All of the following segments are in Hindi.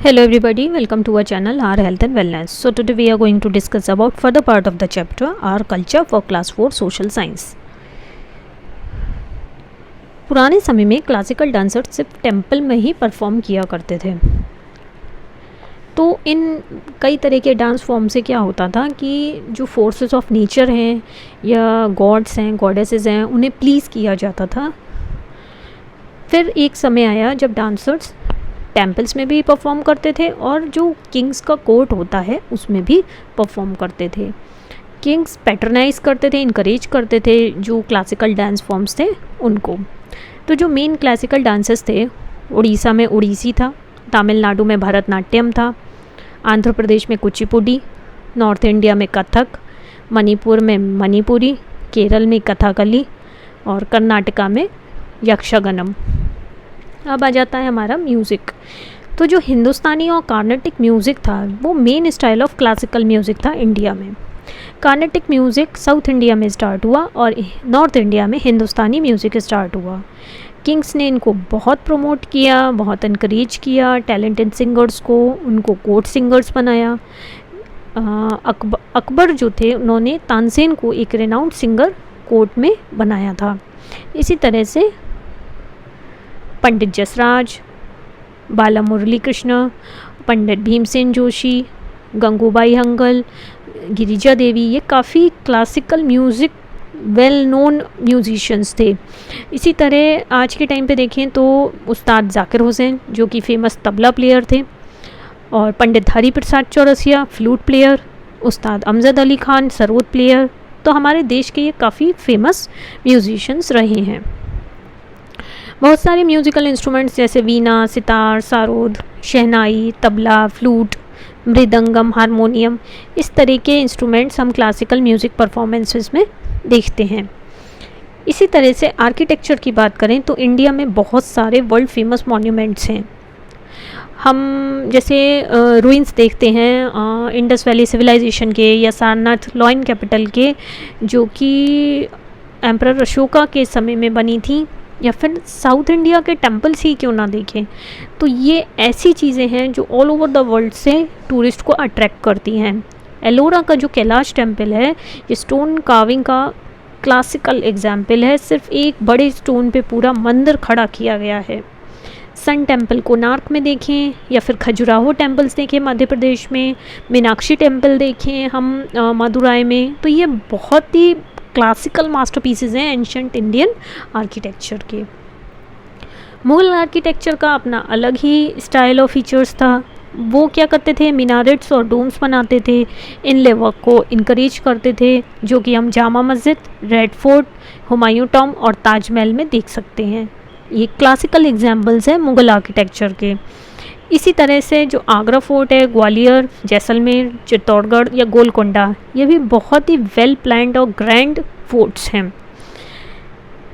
Hello everybody, welcome to our channel Our Health and Wellness. So today we are going to discuss about further part of the chapter Our Culture for Class 4 Social Science. पुराने समय में क्लासिकल डांसर सिर्फ टेम्पल में ही परफॉर्म किया करते थे। तो इन कई तरह के डांस फॉर्म से क्या होता था कि जो फोर्सेस ऑफ नेचर हैं या गॉड्स हैं, गॉडेसेस हैं, उन्हें प्लीज़ किया जाता था। फिर एक समय आया जब डांसर्स टेम्पल्स में भी परफॉर्म करते थे और जो किंग्स का कोर्ट होता है उसमें भी परफॉर्म करते थे। किंग्स पैट्रनाइज करते थे, इनकरेज करते थे जो क्लासिकल डांस फॉर्म्स थे उनको। तो जो मेन क्लासिकल डांसेस थे, उड़ीसा में उड़ीसी था, तमिलनाडु में भरतनाट्यम था, आंध्र प्रदेश में कुचिपुड़ी, नॉर्थ इंडिया में कथक, मणिपुर में मणिपुरी, केरल में कथकली और कर्नाटका में यक्षगनम। अब आ जाता है हमारा म्यूज़िक। तो जो हिंदुस्तानी और कार्नेटिक म्यूज़िक था वो main style of classical music था इंडिया में। कार्नेटिक म्यूज़िक साउथ इंडिया में स्टार्ट हुआ और नॉर्थ इंडिया में हिंदुस्तानी म्यूज़िक स्टार्ट हुआ। किंग्स ने इनको बहुत प्रमोट किया, बहुत इनकरेज किया टैलेंटेड सिंगर्स को, उनको कोर्ट सिंगर्स बनाया। अकबर जो थे उन्होंने तानसेन को एक रेनाउंड सिंगर कोर्ट में बनाया था। इसी तरह से पंडित जसराज, बाला मुरली कृष्ण, पंडित भीमसेन जोशी, गंगूबाई हंगल, गिरिजा देवी, ये काफ़ी classical music well known musicians थे। इसी तरह आज के टाइम पे देखें तो उस्ताद जाकिर हुसैन जो कि फेमस तबला प्लेयर थे, और पंडित हरि प्रसाद चौरसिया फ्लूट प्लेयर, उस्ताद अमजद अली खान सरोद प्लेयर। तो हमारे देश के ये काफ़ी फेमस म्यूजिशियंस रहे हैं। बहुत सारे म्यूज़िकल इंस्ट्रूमेंट्स जैसे वीणा, सितार, सारोद, शहनाई, तबला, फ्लूट, मृदंगम, हारमोनियम, इस तरह के इंस्ट्रूमेंट्स हम क्लासिकल म्यूज़िक परफॉर्मेंसेस में देखते हैं। इसी तरह से आर्किटेक्चर की बात करें तो इंडिया में बहुत सारे वर्ल्ड फेमस मॉन्यूमेंट्स हैं। हम जैसे रूइंस देखते हैं इंडस वैली सिविलाइजेशन के या सारनाथ लॉइन कैपिटल के, जो कि एम्परर अशोका के समय में बनी थी, या फिर साउथ इंडिया के टेम्पल्स ही क्यों ना देखें। तो ये ऐसी चीज़ें हैं जो ऑल ओवर द वर्ल्ड से टूरिस्ट को अट्रैक्ट करती हैं। एलोरा का जो कैलाश टेम्पल है ये स्टोन कार्विंग का क्लासिकल एग्जाम्पल है। सिर्फ एक बड़े स्टोन पे पूरा मंदिर खड़ा किया गया है। सन टेम्पल कोणार्क में देखें या फिर खजुराहो टेम्पल्स देखें मध्य प्रदेश में, मीनाक्षी टेम्पल देखें हम मदुराई में। तो ये बहुत ही क्लासिकल मास्टरपीसेस हैं एंशिएंट इंडियन आर्किटेक्चर के। मुग़ल आर्किटेक्चर का अपना अलग ही स्टाइल और फीचर्स था। वो क्या करते थे, मीनारेट्स और डोम्स बनाते थे, इनले वर्क को इनकरेज करते थे, जो कि हम Jama Masjid, red fort, Humayun Tom और ताजमहल में देख सकते हैं। ये क्लासिकल एग्जाम्पल्स हैं मुग़ल आर्किटेक्चर के। इसी तरह से जो आगरा फोर्ट है, ग्वालियर, जैसलमेर, चित्तौड़गढ़ या गोलकोंडा, ये भी बहुत ही वेल प्लान्ड और ग्रैंड फोर्ट्स हैं।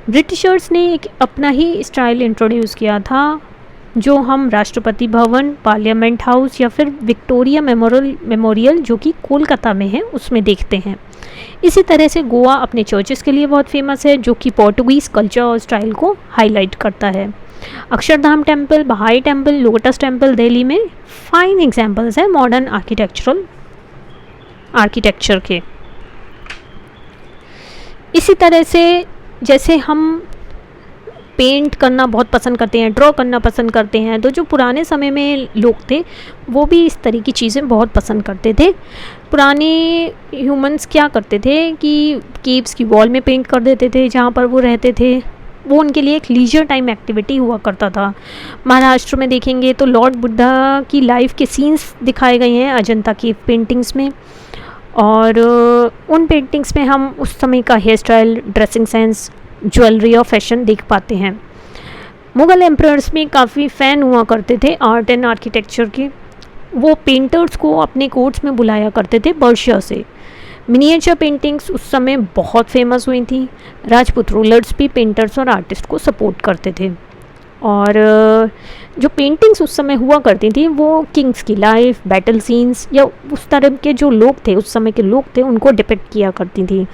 ब्रिटिशर्स ने एक अपना ही स्टाइल इंट्रोड्यूस किया था जो हम राष्ट्रपति भवन, पार्लियामेंट हाउस या फिर विक्टोरिया मेमोरियल जो कि कोलकाता में है उसमें देखते हैं। इसी तरह से गोवा अपने चर्चेस के लिए बहुत फेमस है जो कि पोर्टुगीज़ कल्चर और स्टाइल को हाईलाइट करता है। अक्षरधाम टेम्पल, बहाई टेम्पल, लोटस टेम्पल दिल्ली में फाइन एग्जाम्पल्स हैं मॉडर्न आर्किटेक्चर के। इसी तरह से जैसे हम पेंट करना बहुत पसंद करते हैं, ड्रॉ करना पसंद करते हैं, तो जो पुराने समय में लोग थे वो भी इस तरह की चीज़ें बहुत पसंद करते थे। पुराने ह्यूमंस क्या करते थे कि केव्स की वॉल में पेंट कर देते थे जहाँ पर वो रहते थे। वो उनके लिए एक लीजर टाइम एक्टिविटी हुआ करता था। महाराष्ट्र में देखेंगे तो लॉर्ड बुद्धा की लाइफ के सीन्स दिखाए गए हैं अजंता की पेंटिंग्स में, और उन पेंटिंग्स में हम उस समय का hairstyle, dressing sense, jewellery और फैशन देख पाते हैं। मुग़ल एम्परर्स में काफ़ी फ़ैन हुआ करते थे आर्ट एंड आर्किटेक्चर के। वो पेंटर्स को अपने कोर्ट्स में बुलाया करते थे पर्शिया से। मिनिएचर पेंटिंग्स उस समय बहुत फेमस हुई थी। राजपूत रूलर्स भी पेंटर्स और आर्टिस्ट को सपोर्ट करते थे, और जो पेंटिंग्स उस समय हुआ करती थी वो किंग्स की लाइफ, बैटल सीन्स या उस तरह के जो लोग थे, उस समय के लोग थे, उनको डिपिक्ट किया करती थी।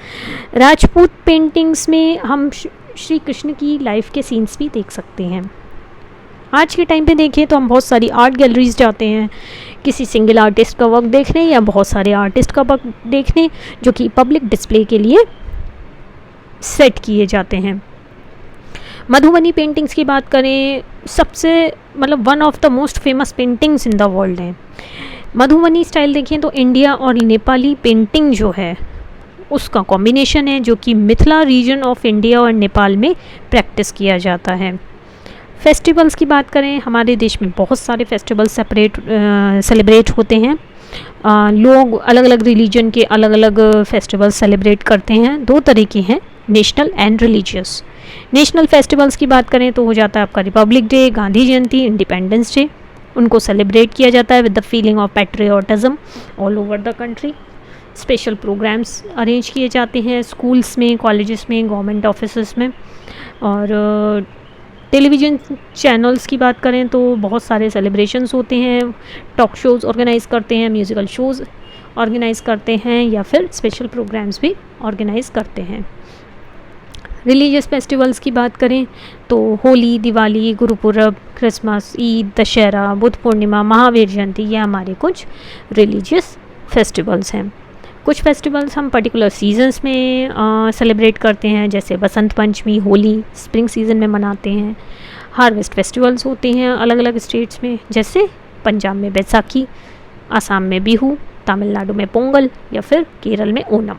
राजपूत पेंटिंग्स में हम श्री कृष्ण की लाइफ के सीन्स भी देख सकते हैं। आज के टाइम पे देखें तो हम बहुत सारी आर्ट गैलरीज जाते हैं किसी सिंगल आर्टिस्ट का वर्क देखने या बहुत सारे आर्टिस्ट का वर्क देखने जो कि पब्लिक डिस्प्ले के लिए सेट किए जाते हैं। मधुबनी पेंटिंग्स की बात करें, सबसे मतलब one of the most famous paintings in the world हैं। मधुबनी स्टाइल देखें तो इंडिया और नेपाली पेंटिंग जो है उसका कॉम्बिनेशन है, जो कि मिथिला रीजन ऑफ इंडिया और नेपाल में प्रैक्टिस किया जाता है। फेस्टिवल्स की बात करें, हमारे देश में बहुत सारे फेस्टिवल सेलिब्रेट होते हैं। लोग अलग अलग रिलीजन के अलग अलग फेस्टिवल सेलिब्रेट करते हैं। दो तरह के हैं, national and religious. National festivals की बात करें तो हो जाता है आपका republic day, Gandhi Jayanti, independence day. उनको सेलिब्रेट किया जाता है with the feeling of patriotism all over the country. Special programmes arrange किए जाते हैं स्कूल्स में, कॉलेजेस में, गवर्नमेंट ऑफिसेस में। और टेलीविज़न चैनल्स की बात करें तो बहुत सारे सेलिब्रेशंस होते हैं, टॉक शोज़ ऑर्गेनाइज़ करते हैं, म्यूज़िकल शोज़ ऑर्गेनाइज़ करते हैं या फिर स्पेशल प्रोग्राम्स भी ऑर्गेनाइज़ करते हैं। रिलीजियस फेस्टिवल्स की बात करें तो होली, दिवाली, गुरुपुरब, क्रिसमस, ईद, दशहरा, बुद्ध पूर्णिमा, महावीर जयंती, ये हमारे कुछ रिलीजियस फेस्टिवल्स हैं। कुछ फेस्टिवल्स हम पर्टिकुलर सीजन्स में सेलिब्रेट करते हैं, जैसे बसंत पंचमी, होली स्प्रिंग सीजन में मनाते हैं। हार्वेस्ट फेस्टिवल्स होते हैं अलग अलग स्टेट्स में, जैसे पंजाब में बैसाखी, आसाम में बिहू, तमिलनाडु में पोंगल या फिर केरल में ओणम।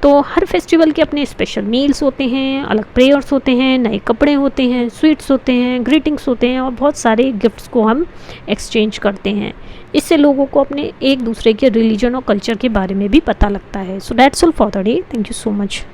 तो हर फेस्टिवल के अपने स्पेशल मील्स होते हैं, अलग प्रेयर्स होते हैं, नए कपड़े होते हैं, स्वीट्स होते हैं, ग्रीटिंग्स होते हैं और बहुत सारे गिफ्ट्स को हम एक्सचेंज करते हैं। इससे लोगों को अपने एक दूसरे के रिलीजन और कल्चर के बारे में भी पता लगता है। So that's all for the day. Thank you so much.